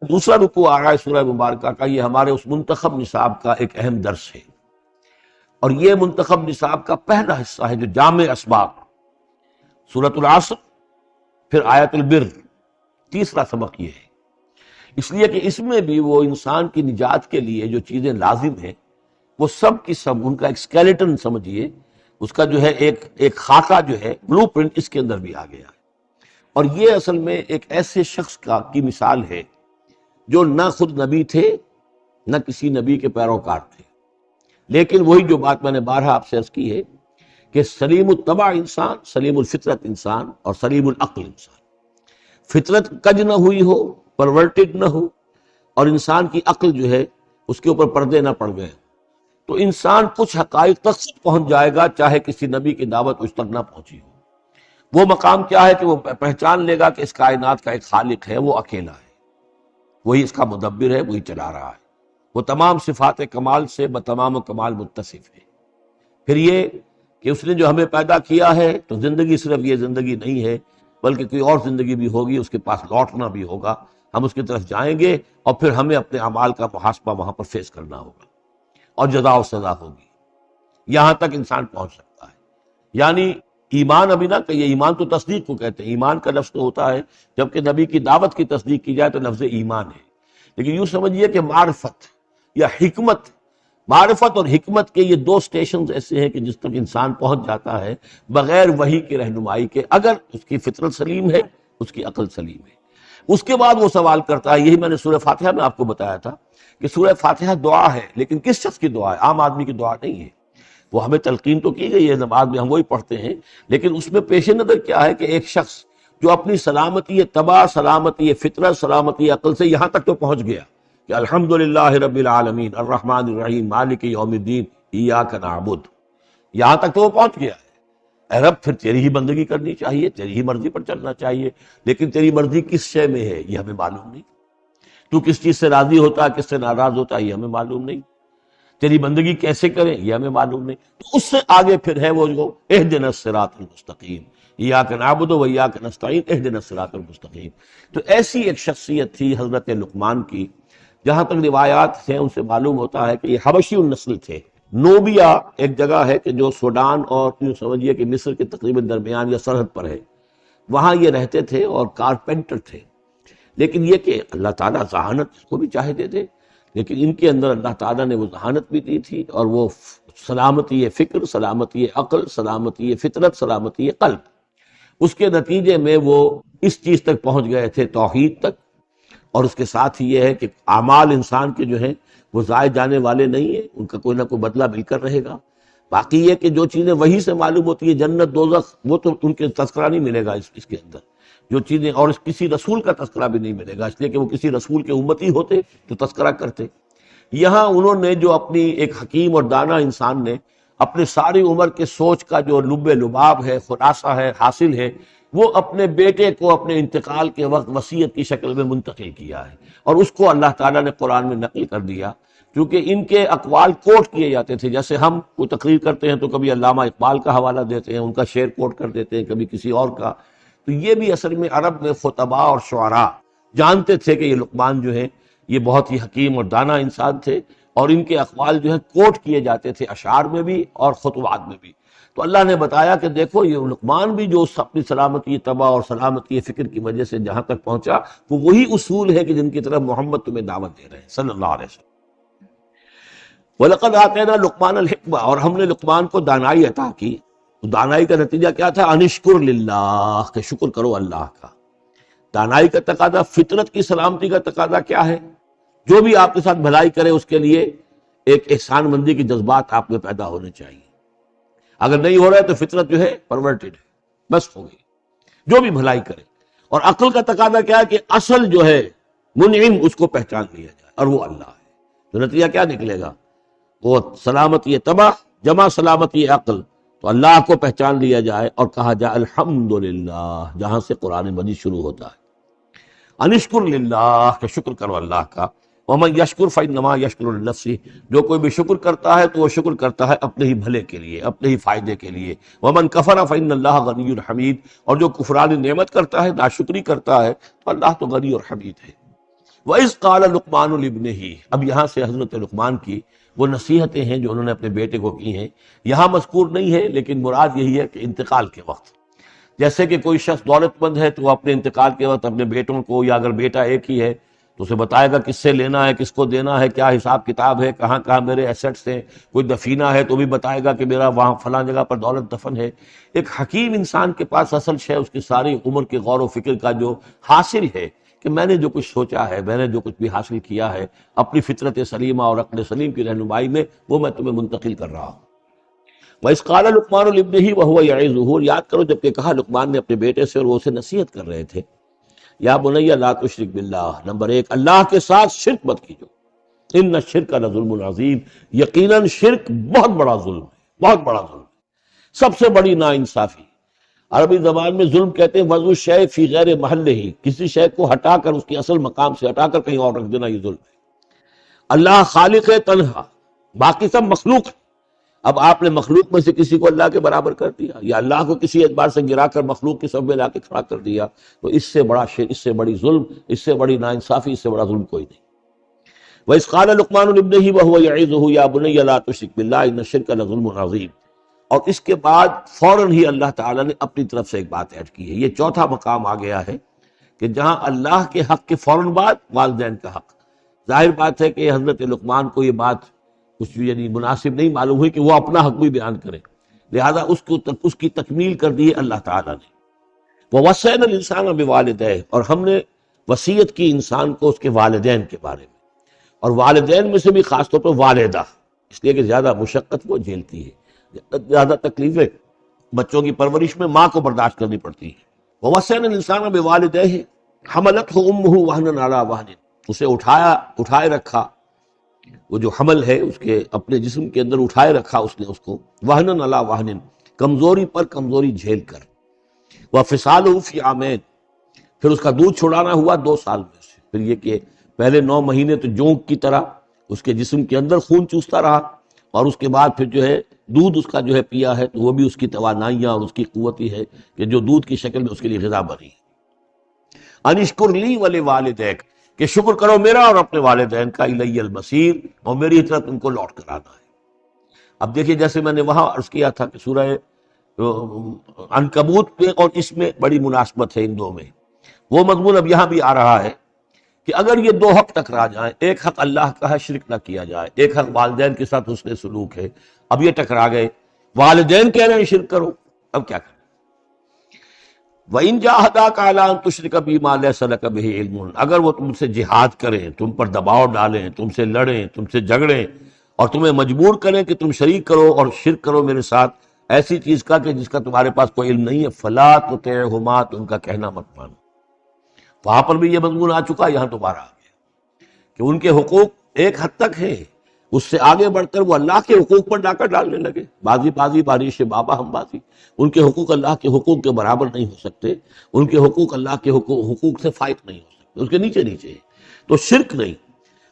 دوسرا رکوع آ رہا ہے سورہ مبارکہ کا، یہ ہمارے اس منتخب نصاب کا ایک اہم درس ہے، اور یہ منتخب نصاب کا پہلا حصہ ہے جو جامع اسباق، سورۃ العصر، پھر آیت البر، تیسرا سبق یہ ہے۔ اس لیے کہ اس میں بھی وہ انسان کی نجات کے لیے جو چیزیں لازم ہیں وہ سب کی سب ان کا ایک اسکیلیٹن سمجھیے، اس کا جو ہے ایک خاکہ جو ہے، بلو پرنٹ اس کے اندر بھی آ گیا ہے۔ اور یہ اصل میں ایک ایسے شخص کی مثال ہے جو نہ خود نبی تھے نہ کسی نبی کے پیروکار تھے، لیکن وہی جو بات میں نے بارہا آپ سے عرض کی ہے کہ سلیم الطبع انسان، سلیم الفطرت انسان، اور سلیم العقل انسان، فطرت کج نہ ہوئی ہو، پرورٹڈ نہ ہو، اور انسان کی عقل جو ہے اس کے اوپر پردے نہ پڑ گئے، تو انسان کچھ حقائق تک پہنچ جائے گا چاہے کسی نبی کی دعوت اس تک نہ پہنچی ہو۔ وہ مقام کیا ہے کہ وہ پہچان لے گا کہ اس کائنات کا ایک خالق ہے، وہ اکیلا ہے، وہی اس کا مدبر ہے، وہی چلا رہا ہے، وہ تمام صفات کمال سے بتمام کمال متصف ہے۔ پھر یہ کہ اس نے جو ہمیں پیدا کیا ہے تو زندگی صرف یہ زندگی نہیں ہے بلکہ کوئی اور زندگی بھی ہوگی، اس کے پاس لوٹنا بھی ہوگا، ہم اس کی طرف جائیں گے اور پھر ہمیں اپنے اعمال کا محاسبہ وہاں پر فیس کرنا ہوگا اور جزا و سزا ہوگی۔ یہاں تک انسان پہنچ سکتا ہے، یعنی ایمان ابھی نہ کہیے، ایمان تو تصدیق کو کہتے ہیں، ایمان کا لفظ تو ہوتا ہے جبکہ نبی کی دعوت کی تصدیق کی جائے تو لفظ ایمان ہے، لیکن یوں سمجھیے کہ معرفت یا حکمت، معرفت اور حکمت کے یہ دو سٹیشنز ایسے ہیں کہ جس تک انسان پہنچ جاتا ہے بغیر وحی کی رہنمائی کے، اگر اس کی فطرت سلیم ہے، اس کی عقل سلیم ہے۔ اس کے بعد وہ سوال کرتا ہے، یہی میں نے سورہ فاتحہ میں آپ کو بتایا تھا کہ سورہ فاتحہ دعا ہے، لیکن کس شخص کی دعا ہے؟ عام آدمی کی دعا نہیں ہے، وہ ہمیں تلقین تو کی گئی ہے، نماز میں ہم وہی پڑھتے ہیں، لیکن اس میں پیش نظر کیا ہے کہ ایک شخص جو اپنی سلامتی طبع، سلامتی فطرت، سلامتی عقل سے یہاں تک تو پہنچ گیا کہ الحمدللہ رب العالمین الرحمن الرحیم مالک یوم الدین ایاک نعبد، یہاں تک تو وہ پہنچ گیا ہے۔ اے رب پھر تیری ہی بندگی کرنی چاہیے، تیری ہی مرضی پر چلنا چاہیے، لیکن تیری مرضی کس شے میں ہے یہ ہمیں معلوم نہیں، تو کس چیز سے راضی ہوتا ہے، کس سے ناراض ہوتا ہے یہ ہمیں معلوم نہیں، تیری بندگی کیسے کریں یہ ہمیں معلوم نہیں۔ تو اس سے آگے پھر ہے وہ جو اہدنا الصراط المستقیم، ایاک نعبد و ایاک نستعین اہدنا الصراط المستقیم۔ تو ایسی ایک شخصیت تھی حضرت لقمان کی، جہاں تک روایات ہیں ان سے معلوم ہوتا ہے کہ یہ حبشی النسل تھے۔ نوبیا ایک جگہ ہے کہ جو سوڈان اور یوں سمجھیے کہ مصر کے تقریباً درمیان یا سرحد پر ہے، وہاں یہ رہتے تھے اور کارپینٹر تھے، لیکن یہ کہ اللہ تعالیٰ ذہانت کو بھی چاہے دے دے، لیکن ان کے اندر اللہ تعالیٰ نے وہ ذہانت بھی دی تھی، اور وہ سلامتی فکر، سلامتی عقل، سلامتی فطرت، سلامتی قلب، اس کے نتیجے میں وہ اس چیز تک پہنچ گئے تھے، توحید تک۔ اور اس کے ساتھ ہی یہ ہے کہ اعمال انسان کے جو ہیں وہ ضائع جانے والے نہیں ہیں، ان کا کوئی نہ کوئی بدلہ مل کر رہے گا۔ باقی یہ کہ جو چیزیں وہی سے معلوم ہوتی ہے، جنت دوزخ، وہ تو ان کے تذکرہ نہیں ملے گا اس کے اندر، جو چیزیں، اور کسی رسول کا تذکرہ بھی نہیں ملے گا، اس لیے کہ وہ کسی رسول کے امتی ہوتے تو تذکرہ کرتے۔ یہاں انہوں نے جو اپنی ایک حکیم اور دانا انسان نے اپنے ساری عمر کے سوچ کا جو لب لباب ہے، خلاصہ ہے، حاصل ہے، وہ اپنے بیٹے کو اپنے انتقال کے وقت وصیت کی شکل میں منتقل کیا ہے، اور اس کو اللہ تعالیٰ نے قرآن میں نقل کر دیا، کیونکہ ان کے اقوال کوٹ کیے جاتے تھے۔ جیسے ہم کوئی تقریر کرتے ہیں تو کبھی علامہ اقبال کا حوالہ دیتے ہیں، ان کا شعر کوٹ کر دیتے ہیں، کبھی کسی اور کا، تو یہ بھی اصل میں عرب میں خطباء اور شعراء جانتے تھے کہ یہ لقمان جو ہیں یہ بہت ہی حکیم اور دانا انسان تھے، اور ان کے اقوال جو ہیں کوٹ کیے جاتے تھے اشعار میں بھی اور خطبات میں بھی۔ تو اللہ نے بتایا کہ دیکھو یہ لقمان بھی جو اپنی سلامتی طبع اور سلامتی فکر کی وجہ سے جہاں تک پہنچا، وہ وہی اصول ہے کہ جن کی طرف محمد تمہیں دعوت دے رہے ہیں صلی اللہ علیہ وسلم۔ وَلَقَدْ آتَيْنَا لُقْمَانَ الْحِكْمَةَ، اور ہم نے لقمان کو دانائی عطا کی۔ دانائی کا نتیجہ کیا تھا؟ انشکر للہ، کہ شکر کرو اللہ کا۔ دانائی کا تقاضا، فطرت کی سلامتی کا تقاضا کیا ہے؟ جو بھی آپ کے ساتھ بھلائی کرے اس کے لیے ایک احسان مندی کی جذبات آپ میں پیدا ہونے چاہیے۔ اگر نہیں ہو رہا ہے تو فطرت جو ہے پرورٹڈ ہے، بس ہو گئی، جو بھی بھلائی کرے۔ اور عقل کا تقاضا کیا ہے کہ اصل جو ہے منعم اس کو پہچان لیا جائے، اور وہ اللہ ہے۔ تو نتیجہ کیا نکلے گا؟ وہ سلامتی طبع جمع سلامتی عقل، تو اللہ کو پہچان لیا جائے اور کہا جائے الحمدللہ، جہاں سے قرآن مجید شروع ہوتا ہے۔ انشکر للہ، کہ شکر کرو اللہ کا۔ ومن یشکر فانما یشکر لنفسہ، جو کوئی بھی شکر کرتا ہے تو وہ شکر کرتا ہے اپنے ہی بھلے کے لیے، اپنے ہی فائدے کے لیے۔ ومن کفر فان اللہ غنی حمید، اور جو کفران نعمت کرتا ہے، ناشکری کرتا ہے، تو اللہ تو غنی اور حمید ہے۔ وَإِذْ قَالَ لُقْمَانُ لِابْنِهِ، اب یہاں سے حضرت لقمان کی وہ نصیحتیں ہیں جو انہوں نے اپنے بیٹے کو کی ہیں، یہاں مذکور نہیں ہے، لیکن مراد یہی ہے کہ انتقال کے وقت، جیسے کہ کوئی شخص دولت مند ہے تو وہ اپنے انتقال کے وقت اپنے بیٹوں کو، یا اگر بیٹا ایک ہی ہے تو اسے بتائے گا کس سے لینا ہے، کس کو دینا ہے، کیا حساب کتاب ہے، کہاں کہاں میرے ایسٹس ہیں، کوئی دفینہ ہے تو بھی بتائے گا کہ میرا وہاں فلاں جگہ پر دولت دفن ہے۔ ایک حکیم انسان کے پاس اصل شے اس کی ساری عمر کے غور و فکر کا جو حاصل ہے کہ میں نے جو کچھ سوچا ہے، میں نے جو کچھ بھی حاصل کیا ہے اپنی فطرت سلیمہ اور عقل سلیم کی رہنمائی میں، وہ میں تمہیں منتقل کر رہا ہوں۔ وَإِذْ قَالَ لُقْمَانُ لِابْنِهِ وَهُوَ يَعِظُهُ، یاد کرو جب کہ کہا لقمان نے اپنے بیٹے سے اور وہ اسے نصیحت کر رہے تھے، یا بنی لا تشرک باللہ، نمبر ایک اللہ کے ساتھ شرک مت کیجو، ان الشرک لظلم عظیم، یقیناً شرک بہت بڑا ظلم ہے، بہت بڑا ظلم ہے، سب سے بڑی ناانصافی۔ عربی زبان میں ظلم کہتے ہیں وضع الشیء فی غیر محلہ، کسی شے کو ہٹا کر اس کے اصل مقام سے ہٹا کر کہیں اور رکھ دینا، یہ ظلم ہے۔ اللہ خالق ہے تنہا، باقی سب مخلوق ہے، اب آپ نے مخلوق میں سے کسی کو اللہ کے برابر کر دیا، یا اللہ کو کسی اعتبار سے گرا کر مخلوق کے صف میں لا کے کھڑا کر دیا، تو اس سے بڑا شرک، اس سے بڑی ظلم، اس سے بڑی ناانصافی، اس سے بڑا ظلم کوئی نہیں۔ وَإِذْ قَالَ لُقْمَانُ لِابْنِهِ وَهُوَ يَعِظُهُ يَا بُنَيَّ لَا تُشْرِكْ بِاللَّهِ إِنَّ الشِّرْكَ لَظُلْمٌ عَظِيمٌ، اور اس کے بعد فوراً ہی اللہ تعالیٰ نے اپنی طرف سے ایک بات ایڈ کی ہے۔ یہ چوتھا مقام آ گیا ہے کہ جہاں اللہ کے حق کے فوراً بعد والدین کا حق۔ ظاہر بات ہے کہ حضرت لقمان کو یہ بات کچھ یعنی مناسب نہیں معلوم ہوئی کہ وہ اپنا حق بھی بیان کرے، لہذا اس کی تکمیل کر دی ہے اللہ تعالیٰ نے۔ وَوَصَّيْنَا الْإِنسَانَ بِوَالِدَيْهِ، اور ہم نے وصیت کی انسان کو اس کے والدین کے بارے میں، اور والدین میں سے بھی خاص طور پر والدہ، اس لیے کہ زیادہ مشقت وہ جھیلتی ہے، زیادہ تکلیفیں بچوں کی پرورش میں ماں کو برداشت کرنی پڑتی ہے۔ وَوَصَّيْنَا الْإِنسَانَ بِوَالِدَيْهِ حَمَلَتْهُ أُمُّهُ وَهْنًا عَلَى وَهْنٍ، اسے اٹھائے رکھا، وہ جو حمل ہے اس کے اپنے جسم کے اندر اٹھائے رکھا اس نے اس کو، وَهْنًا عَلَى وَهْنٍ، کمزوری پر کمزوری جھیل کر، وَفِصَالُهُ فِي عَامَيْنِ، پھر اس کا دودھ چھڑانا ہوا 2 سال میں سے، پھر یہ کہ پہلے 9 مہینے تو جونک کی طرح اس کے جسم کے اندر خون چوستا رہا، اور اس کے بعد پھر جو ہے دودھ اس کا جو ہے پیا ہے تو وہ بھی اس کی توانائیاں اور اس کی قوت ہی ہے کہ جو دودھ کی شکل میں اس کے لیے غذا بنی۔ ان اشکر لی ولوالدیک، کہ شکر کرو میرا اور اپنے والدین کا، الی المصیر، اور میری طرف تم کو لوٹ کر آنا ہے۔ اب دیکھیے جیسے میں نے وہاں عرض کیا تھا کہ سورہ عنکبوت میں اور اس میں بڑی مناسبت ہے ان دو میں، وہ مضمون اب یہاں بھی آ رہا ہے کہ اگر یہ 2 حق ٹکرا جائیں، ایک حق اللہ کا ہے شرک نہ کیا جائے، ایک حق والدین کے ساتھ حسن سلوک ہے، اب یہ ٹکرا گئے، والدین کہہ رہے ہیں شرک کرو، اب کیا کریں؟ وَإِن جَاهَدَاكَ عَلَىٰ أَن تُشْرِكَ بِي مَا لَيْسَ لَكَ بِهِ عِلْمٌ، اگر وہ تم سے جہاد کریں، تم پر دباؤ ڈالیں، تم سے لڑیں، تم سے جھگڑیں، اور تمہیں مجبور کریں کہ تم شریک کرو اور شرک کرو میرے ساتھ ایسی چیز کا کہ جس کا تمہارے پاس کوئی علم نہیں ہے، فَلَا تُطِعْهُمَا، تو ان کا کہنا مت مانو۔ وہاں پر بھی یہ مضمون آ چکا، یہاں دوبارہ آ گیا کہ ان کے حقوق ایک حد تک ہیں، اس سے آگے بڑھ کر وہ اللہ کے حقوق پر ڈاکہ ڈالنے لگے، بازی بازی بارش بابا ہم بازی، ان کے حقوق اللہ کے حقوق کے برابر نہیں ہو سکتے، ان کے حقوق اللہ کے حقوق سے فائق نہیں ہو سکتے، اس کے نیچے نیچے، تو شرک نہیں۔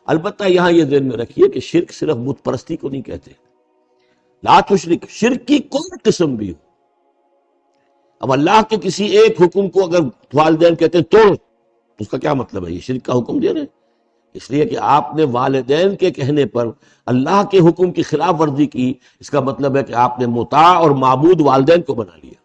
البتہ یہاں یہ ذہن میں رکھیے کہ شرک صرف بت پرستی کو نہیں کہتے، لا تشرک، شرک کی کوئی قسم بھی ہو، اب اللہ کے کسی ایک حکم کو اگر والدین کہتے ہیں توڑ، اس کا کیا مطلب ہے؟ یہ شرک کا حکم دے رہے ہیں، اس لیے کہ آپ نے والدین کے کہنے پر اللہ کے حکم کی خلاف ورزی کی، اس کا مطلب ہے کہ آپ نے مطاع اور معبود والدین کو بنا لیا۔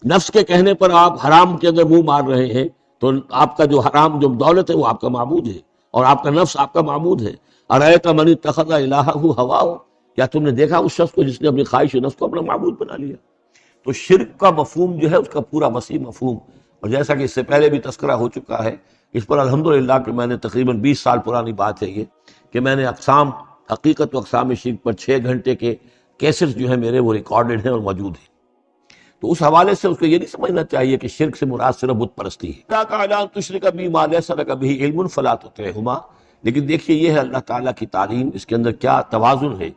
نفس کے کہنے پر آپ حرام کے اندر منہ مار رہے ہیں تو آپ کا جو حرام جو دولت ہے وہ آپ کا معبود ہے، اور آپ کا نفس آپ کا معبود ہے۔ ارأیت من اتخذ الہہ ہواہ، کیا تم نے دیکھا اس شخص کو جس نے اپنی خواہش نفس کو اپنا معبود بنا لیا؟ تو شرک کا مفہوم جو ہے اس کا پورا وسیع مفہوم، اور جیسا کہ اس سے پہلے بھی تذکرہ ہو چکا ہے، اس پر الحمدللہ کہ میں نے تقریباً 20 سال پرانی بات ہے یہ، کہ میں نے اقسام حقیقت و اقسام شرک پر 6 گھنٹے کے کیسٹس جو ہیں میرے وہ ریکارڈڈ ہیں اور موجود ہیں، تو اس حوالے سے اس کو یہ نہیں سمجھنا چاہیے کہ شرک سے مراد صرف بت پرستی ہے۔ تشرک بی ما لیس لک بہ علم فلا تطعہما، لیکن دیکھیے یہ ہے اللہ تعالیٰ کی تعلیم، اس کے اندر کیا توازن ہے۔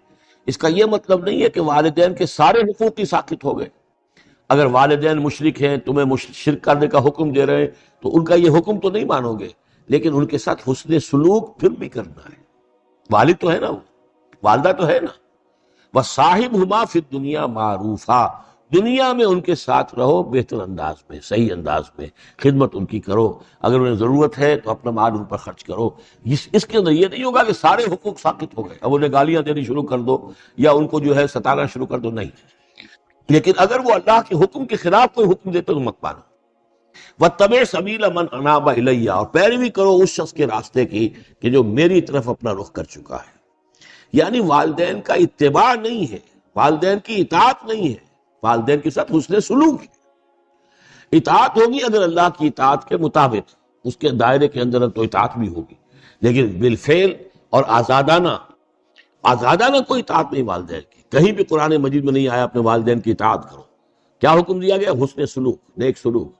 اس کا یہ مطلب نہیں ہے کہ والدین کے سارے حقوق ہی ساقط ہو گئے۔ اگر والدین مشرک ہیں، تمہیں شرک کرنے کا حکم دے رہے ہیں، تو ان کا یہ حکم تو نہیں مانو گے، لیکن ان کے ساتھ حسن سلوک پھر بھی کرنا ہے۔ والد تو ہے نا، وہ والدہ تو ہے نا، وصاحبہما فی الدنیا معروفا، دنیا میں ان کے ساتھ رہو بہتر انداز میں، صحیح انداز میں خدمت ان کی کرو، اگر انہیں ضرورت ہے تو اپنا مال ان پر خرچ کرو۔ اس کے اندر یہ نہیں ہوگا کہ سارے حقوق ساقط ہو گئے، اب انہیں گالیاں دینی شروع کر دو یا ان کو جو ہے ستانا شروع کر دو، نہیں۔ لیکن اگر وہ اللہ کے حکم کے خلاف کوئی حکم دیتے تو مت مانو۔ وَاتَّبِعْ سَبِيلَ مَنْ أَنَابَ إِلَيَّ، اور پیروی کرو اس شخص کے راستے کی کہ جو میری طرف اپنا رخ کر چکا ہے۔ یعنی والدین کا اتباع نہیں ہے، والدین کی اطاعت نہیں ہے، والدین کے ساتھ حسن سلوک ہے۔ اطاعت ہوگی اگر اللہ کی اطاعت کے مطابق، اس کے دائرے کے اندر تو اطاعت بھی ہوگی، لیکن بالفعل اور آزادانہ کوئی اطاعت نہیں والدین کی۔ کہیں بھی قرآن مجید میں نہیں آیا اپنے والدین کی اطاعت کرو۔ کیا حکم دیا گیا؟ حسن سلوک، نیک سلوک،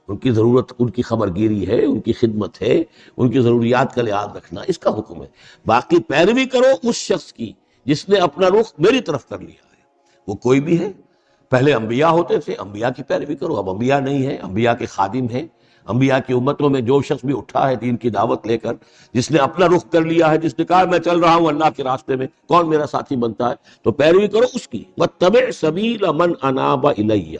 ان کی ضرورت، ان کی خبرگیری ہے، ان کی خدمت ہے، ان کی ضروریات کا لحاظ رکھنا، اس کا حکم ہے۔ باقی پیروی کرو اس شخص کی جس نے اپنا رخ میری طرف کر لیا ہے، وہ کوئی بھی ہے۔ پہلے انبیاء ہوتے تھے، انبیاء کی پیروی کرو، اب انبیاء نہیں ہیں، انبیاء کے خادم ہیں۔ انبیاء کی امتوں میں جو شخص بھی اٹھا ہے دین کی دعوت لے کر، جس نے اپنا رخ کر لیا ہے، جس نے کہا میں چل رہا ہوں اللہ کے راستے میں، کون میرا ساتھی بنتا ہے، تو پیروی کرو اس کی۔ وَاتَّبِعْ سَبِيلَ مَنْ أَنَابَ إِلَيَّ،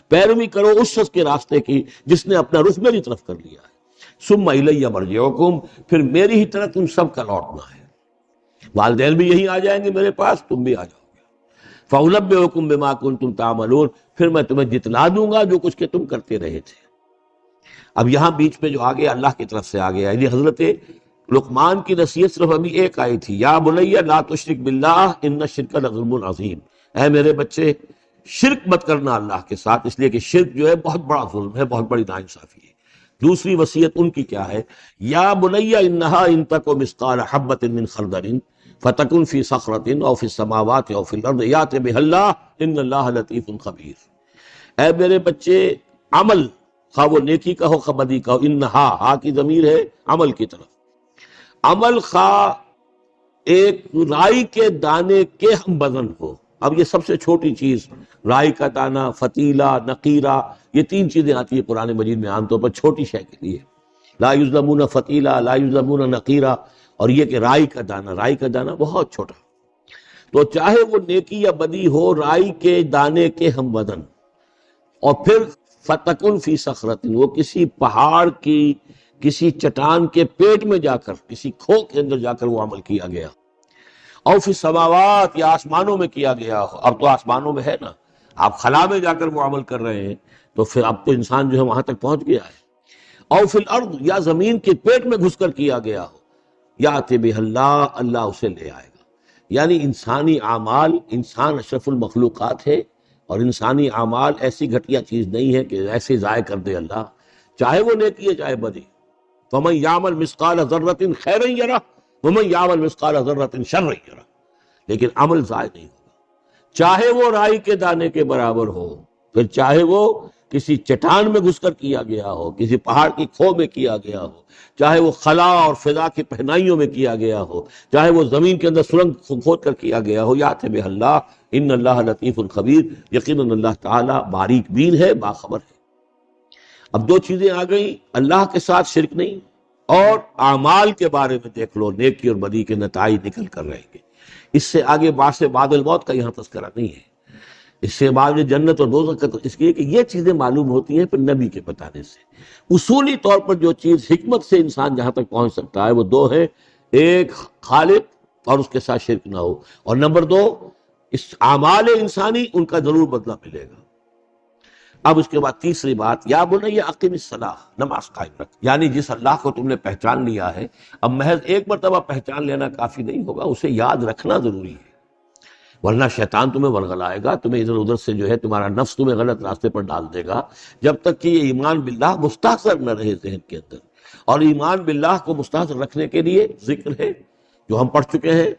پیروی کرو اس شخص کے راستے کی جس نے اپنا رخ میری طرف کر لیا ہے۔ ثُمَّ إِلَيَّ مَرْجِعُكُمْ، پھر میری ہی طرف تم سب کا لوٹنا ہے۔ والدین بھی یہیں آ جائیں گے میرے پاس، تم بھی آ جاؤ گے۔ فَأُنَبِّئُكُم بِمَا كُنتُمْ تَعْمَلُونَ، پھر میں تمہیں جتلا دوں گا جو کچھ کہ تم کرتے رہے تھے۔ اب یہاں بیچ میں جو آگے اللہ کی طرف سے آگے آئی، حضرت لقمان کی نصیحت صرف ابھی ایک آئی تھی، یا بنی لا تشرک باللہ ان الشرک لظلم عظیم، اے میرے بچے شرک مت کرنا اللہ کے ساتھ، اس لیے کہ شرک جو ہے بہت بڑا ظلم ہے، بہت بڑی ناانصافی ہے۔ دوسری وصیت ان کی کیا ہے؟ یا بنی انہا ان تک مثقال حبۃ من خردل فتکن فی صخرۃ او فی السماوات او فی الارض یأت بہ اللہ ان اللہ لطیف خبیر۔ اے میرے بچے، عمل خواہ وہ نیکی کا ہو خواہ بدی کا ہو، انہا، ہا کی ضمیر ہے عمل کی طرف، عمل خواہ ایک رائی کے دانے کے ہم وزن ہو۔ اب یہ سب سے چھوٹی چیز، رائی کا دانہ، فتیلہ، نقیرہ، یہ تین چیزیں آتی ہیں قرآن مجید میں عام طور پر چھوٹی شے کے لیے، لا یظلمون فتیلہ، لا یظلمون نقیرہ، اور یہ کہ رائی کا دانہ بہت چھوٹا۔ تو چاہے وہ نیکی یا بدی ہو، رائی کے دانے کے ہم وزن، اور پھر فتکن فی صخرۃ، وہ کسی پہاڑ کی، کسی چٹان کے پیٹ میں جا کر، کسی کھو کے اندر جا کر وہ عمل کیا گیا، اور فی السماوات، یا آسمانوں میں کیا گیا ہو۔ اب تو آسمانوں میں ہے نا، آپ خلا میں جا کر وہ عمل کر رہے ہیں، تو پھر اب تو انسان جو ہے وہاں تک پہنچ گیا ہے۔ اور فی الارض، یا زمین کے پیٹ میں گھس کر کیا گیا ہو، یأت بہ اللہ، اللہ اسے لے آئے گا۔ یعنی انسانی اعمال، انسان اشرف المخلوقات ہے، اور انسانی اعمال ایسی گھٹیا چیز نہیں ہے کہ ایسے ضائع کر دے اللہ، چاہے وہ نیکی ہے چاہے بدی۔ فَمَن يَعْمَلْ مِثْقَالَ ذَرَّةٍ خَيْرًا يَرَهُ وَمَن يَعْمَلْ مِثْقَالَ ذَرَّةٍ شَرًّا يَرَهُ، لیکن عمل ضائع نہیں ہوگا، چاہے وہ رائی کے دانے کے برابر ہو، پھر چاہے وہ کسی چٹان میں گھس کر کیا گیا ہو، کسی پہاڑ کی کھو میں کیا گیا ہو، چاہے وہ خلا اور فضا کی پہنائیوں میں کیا گیا ہو، چاہے وہ زمین کے اندر سرنگ کھود کر کیا گیا ہو، یأت بہ اللہ ان اللہ لطیف خبیر، یقیناً اللہ تعالیٰ باریک بین ہے، باخبر ہے۔ اب دو چیزیں آ گئیں، اللہ کے ساتھ شرک نہیں، اور اعمال کے بارے میں دیکھ لو، نیکی اور بدی کے نتائج نکل کر رہیں گے۔ اس سے آگے بعد سے بعد الموت کا یہاں تذکرہ نہیں ہے، اس سے بعد جنت اور دوزخ کا، اس لیے کہ یہ چیزیں معلوم ہوتی ہیں پھر نبی کے بتانے سے۔ اصولی طور پر جو چیز حکمت سے انسان جہاں تک پہنچ سکتا ہے وہ دو ہے، ایک خالق اور اس کے ساتھ شرک نہ ہو، اور نمبر دو اس اعمال انسانی ان کا ضرور بدلہ ملے گا۔ اب اس کے بعد تیسری بات، یا بنی اقم الصلاۃ، نماز قائم رکھ، یعنی جس اللہ کو تم نے پہچان لیا ہے، اب محض ایک مرتبہ پہچان لینا کافی نہیں ہوگا، اسے یاد رکھنا ضروری ہے، ورنہ شیطان تمہیں ورغلائے گا، تمہیں ادھر ادھر سے جو ہے تمہارا نفس تمہیں غلط راستے پر ڈال دے گا، جب تک کہ یہ ایمان باللہ مستحضر نہ رہے ذہن کے اندر۔ اور ایمان باللہ کو مستحضر رکھنے کے لیے ذکر ہے جو ہم پڑھ چکے ہیں،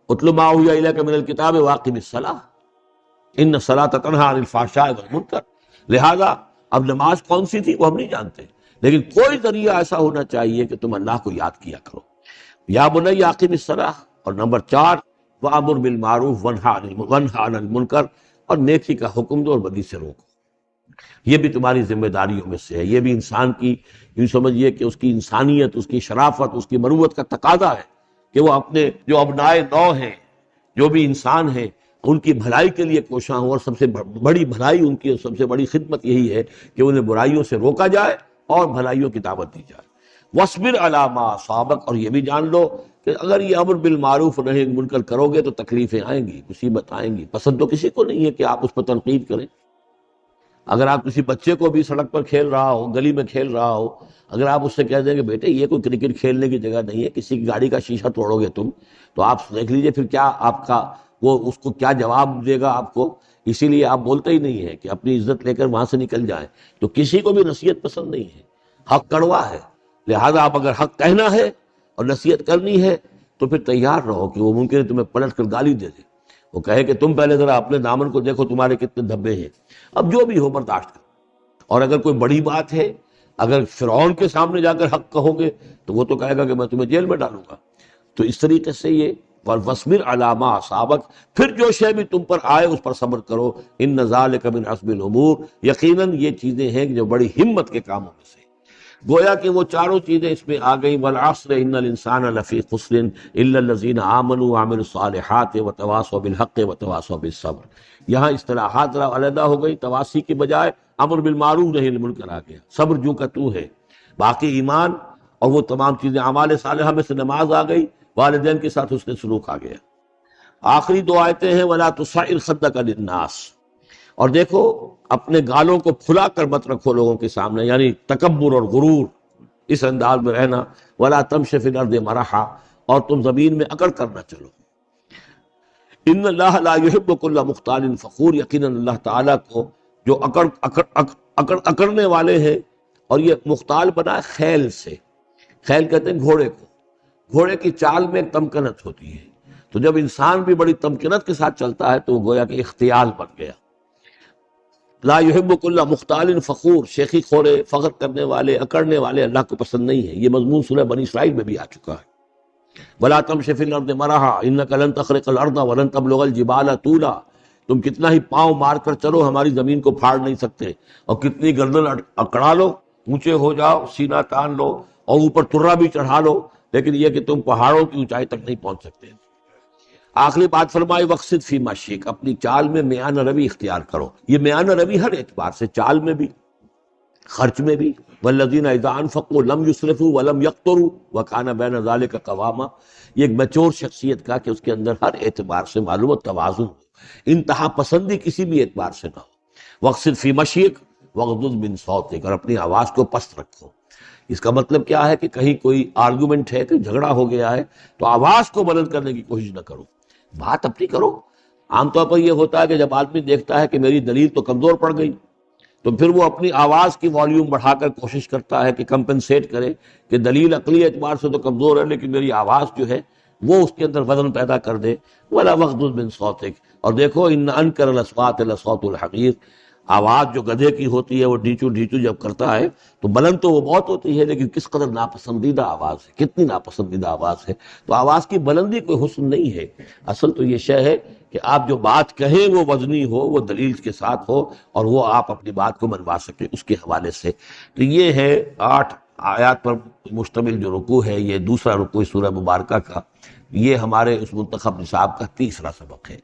اتل ما اوحی الیک من الکتاب واقم الصلاۃ ان الصلاۃ تنہی عن الفحشاء والمنکر۔ لہذا اب نماز کون سی تھی وہ ہم نہیں جانتے، لیکن کوئی ذریعہ ایسا ہونا چاہیے کہ تم اللہ کو یاد کیا کرو۔ یا بنی اقم الصلاۃ، اور نمبر 4 وَأَمُرْ بِالْمَعْرُوفِ وَانْهَ عَنِ الْمُنْکَرِ، اور نیکی کا حکم دو اور بدی سے روکو۔ یہ بھی تمہاری ذمہ داریوں میں سے ہے، یہ بھی انسان کی، یوں سمجھیے کہ اس کی انسانیت، اس کی شرافت، اس کی مروت کا تقاضا ہے کہ وہ اپنے جو ابنائے نو ہیں، جو بھی انسان ہیں، ان کی بھلائی کے لیے کوشاں ہوں، اور سب سے بڑی بھلائی ان کی، سب سے بڑی خدمت یہی ہے کہ انہیں برائیوں سے روکا جائے اور بھلائیوں کی دعوت دی جائے۔ وَاصْبِرْ عَلَىٰ مَا أَصَابَكَ، اور یہ بھی جان لو کہ اگر یہ امر بالمعروف و نہی عن المنکر کرو گے تو تکلیفیں آئیں گی، مصیبت آئیں گی۔ پسند تو کسی کو نہیں ہے کہ آپ اس پر تنقید کریں۔ اگر آپ کسی بچے کو بھی سڑک پر کھیل رہا ہو، گلی میں کھیل رہا ہو، اگر آپ اس سے کہہ دیں کہ بیٹے یہ کوئی کرکٹ کھیلنے کی جگہ نہیں ہے، کسی کی گاڑی کا شیشہ توڑو گے تم، تو آپ دیکھ لیجئے پھر کیا آپ کا وہ اس کو کیا جواب دے گا آپ کو۔ اسی لیے آپ بولتے ہی نہیں ہیں کہ اپنی عزت لے کر وہاں سے نکل جائیں۔ تو کسی کو بھی نصیحت پسند نہیں ہے، حق کڑوا ہے، لہذا آپ اگر حق کہنا ہے اور نصیحت کرنی ہے تو پھر تیار رہو کہ وہ ممکن ہے تمہیں پلٹ کر گالی دے دے، وہ کہے کہ تم پہلے ذرا اپنے دامن کو دیکھو تمہارے کتنے دھبے ہیں۔ اب جو بھی ہو برداشت کرو، اور اگر کوئی بڑی بات ہے، اگر فرعون کے سامنے جا کر حق کہو گے تو وہ تو کہے گا کہ میں تمہیں جیل میں ڈالوں گا۔ تو اس طریقے سے یہ وَاصْبِرْ عَلَىٰ مَا أَصَابَكَ، پھر جو شے بھی تم پر آئے اس پر صبر کرو، إِنَّ ذَلِكَ مِنْ عَزْمِ الْأُمُورِ، یقیناً یہ چیزیں ہیں جو بڑی ہمت کے کاموں میں سے۔ گویا کہ وہ چاروں چیزیں اس میں آ گئیں، وَالْعَصْرِ إِنَّ الْإِنسَانَ لَفِي خُسْرٍ إِلَّا الَّذِينَ آمَنُوا وَعَمِلُوا الصَّالِحَاتِ وَتَوَاصَوْا بِالْحَقِّ وَتَوَاصَوْا بِالصَّبْرِ۔ یہاں اصطلاحات ذرا علیحدہ ہو گئی، تواسی کی بجائے امر بالمعروف نہی عن المنکر آ گیا، صبر جو کا تو ہے۔ باقی ایمان اور وہ تمام چیزیں، اعمال صالحہ میں سے نماز آ گئی، والدین کے ساتھ حسن سلوک آ گیا۔ آخری دو آیتیں ہیں وَلَا تُصَعِّرْ خَدَّكَ لِلنَّاسِ، اور دیکھو اپنے گالوں کو پھلا کر مت رکھو لوگوں کے سامنے، یعنی تکبر اور غرور، اس انداز میں رہنا۔ وَلَا تَمْشِ فِي الْأَرْضِ مَرَحًا، اور تم زمین میں اکڑ کر نہ چلو۔ ان اللہ لا يحب كل مختال فخور، یقیناً اللہ تعالیٰ کو جو اکڑنے والے ہیں، اور یہ مختال بنا ہے خیل سے، خیل کہتے ہیں گھوڑے کو، گھوڑے کی چال میں ایک تمکنت ہوتی ہے، تو جب انسان بھی بڑی تمکنت کے ساتھ چلتا ہے تو وہ گویا کہ اختیال بن گیا۔ لا يحب كل مختال فخور، شیخی خورے، فخر کرنے والے، اکڑنے والے اللہ کو پسند نہیں ہے۔ یہ مضمون سورہ بنی اسرائیل میں بھی آ چکا ہے۔ وَلَا تَمْشِ فِي الْأَرْضِ مَرَحًا إِنَّكَ لَن تَخْرِقَ الْأَرْضَ وَلَن تَبْلُغَ الْجِبَالَ طُولًا، تم کتنا ہی پاؤں مار کر چلو ہماری زمین کو پھاڑ نہیں سکتے، اور کتنی گردن اکڑا لو، اونچے ہو جاؤ، سینہ تان لو اور اوپر ترا بھی چڑھا لو، لیکن یہ کہ تم پہاڑوں کی اونچائی تک نہیں پہنچ سکتے۔ آخری بات فرمائی وَاقْصِدْ فِي مَشْيِكَ، اپنی چال میں میانہ روی اختیار کرو۔ یہ میانہ روی ہر اعتبار سے، چال میں بھی، خرچ میں بھی۔ والذین اذا انفقوا لم یسرفوا ولم یقتروا وکان بین ذلک قواما، یہ ایک میچور شخصیت کا کہ اس کے اندر ہر اعتبار سے معلوم و توازن ہو، انتہا پسندی کسی بھی اعتبار سے نہ ہو۔ واقصد فی مشیک واغضض من صوتک، اور اپنی آواز کو پست رکھو۔ اس کا مطلب کیا ہے کہ کہیں کوئی آرگومنٹ ہے کہ جھگڑا ہو گیا ہے تو آواز کو بلند کرنے کی کوشش نہ کرو، بات اپنی کرو۔ عام طور پر یہ ہوتا ہے کہ جب آدمی دیکھتا ہے کہ میری دلیل تو کمزور پڑ گئی تو پھر وہ اپنی آواز کی والیوم بڑھا کر کوشش کرتا ہے کہ کمپنسیٹ کرے کہ دلیل عقلی اعتبار سے تو کمزور ہے لیکن میری آواز جو ہے وہ اس کے اندر وزن پیدا کر دے۔ وَلَا وَاغْضُضْ مِن صَوْتِكَ، اور دیکھو إِنَّ أَنكَرَ الْأَصْوَاتِ لَصَوْتُ الْحَمِيرِ، آواز جو گدھے کی ہوتی ہے وہ ڈھیچو ڈھیچو جب کرتا ہے تو بلند تو وہ بہت ہوتی ہے لیکن کس قدر ناپسندیدہ آواز ہے، کتنی ناپسندیدہ آواز ہے۔ تو آواز کی بلندی کوئی حسن نہیں ہے، اصل تو یہ شے ہے کہ آپ جو بات کہیں وہ وزنی ہو، وہ دلیل کے ساتھ ہو، اور وہ آپ اپنی بات کو منوا سکیں اس کے حوالے سے۔ تو یہ ہے 8 آیات پر مشتمل جو رکوع ہے، یہ دوسرا رکوع سورہ مبارکہ کا، یہ ہمارے اس منتخب نصاب کا تیسرا سبق ہے۔